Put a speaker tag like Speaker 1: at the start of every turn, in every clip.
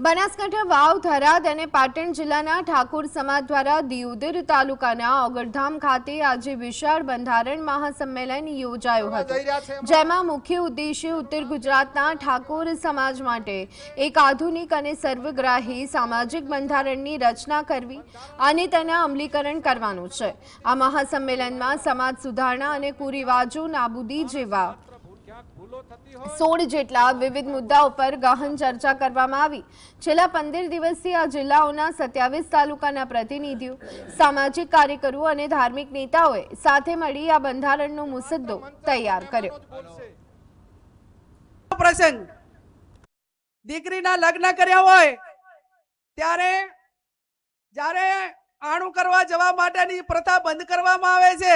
Speaker 1: બનાસકાંઠા વાવ થરાદ અને પાટણ જિલ્લાના ઠાકોર સમાજ દ્વારા દિયોદર તાલુકાના ઓગરધામ ખાતે આજે વિશાળ બંધારણ મહાસંમેલન યોજાયું હતું, જેમાં મુખ્ય ઉદ્દેશ્ય ઉત્તર ગુજરાતના ઠાકોર સમાજ માટે એક આધુનિક અને સર્વગ્રાહી સામાજિક બંધારણની રચના કરવી અને તેના અમલીકરણ કરવાનું છે। આ મહાસંમેલનમાં સમાજ સુધારણા અને કુરિવાજો નાબૂદી જેવા 16 જેટલા વિવિધ મુદ્દાઓ પર ગહન ચર્ચા કરવામાં આવી। છેલ્લા 15 દિવસથી આ જિલ્લાઓના 27 તાલુકાના પ્રતિનિધિઓ, સામાજિક કાર્યકરો અને ધાર્મિક નેતાઓએ સાથે મળી આ બંધારણનો મુસદ્દો તૈયાર કર્યો।
Speaker 2: પ્રસંગ દીકરીના લગ્ન કર્યા હોય ત્યારે જ્યારે આણું કરવા જવા માટેની પ્રથા બંધ કરવામાં આવે છે।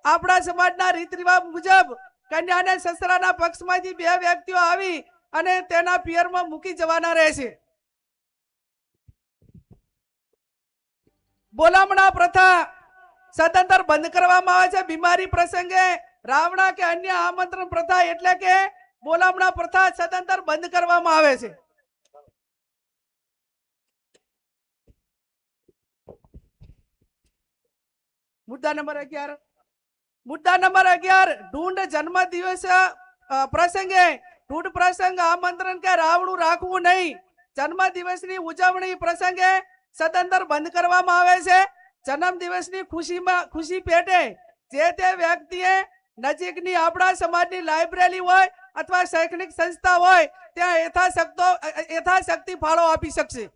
Speaker 2: આપણા સમાજના રીત રિવાજ મુજબ કન્યાને સસરાના પક્ષમાંથી 2 વ્યક્તિઓ આવી અને તેના પિયરમાં મૂકી જવાના રહે છે। બોલામણા પ્રથા સદંતર બંધ કરવામાં આવે છે। બીમારી પ્રસંગે રાવણા કે અન્ય આમંત્રણ પ્રથા એટલે કે બોલામણા પ્રથા સદંતર બંધ કરવામાં આવે છે। મુદ્દા નંબર 11 ઢૂંઢ જન્મ દિવસ પ્રસંગે ઢૂંઢ પ્રસંગ આમંત્રણ કે રાવણું રાખવું નહીં। જન્મ દિવસની ઉજવણી પ્રસંગે સદંતર બંધ કરવામાં આવે છે। જન્મ દિવસની ખુશી પેટે જે તે વ્યક્તિએ નજીકની આપણા સમાજની લાઇબ્રેરી હોય અથવા શૈક્ષણિક સંસ્થા હોય ત્યાં યથાશક્તિ ફાળો આપી શકશે।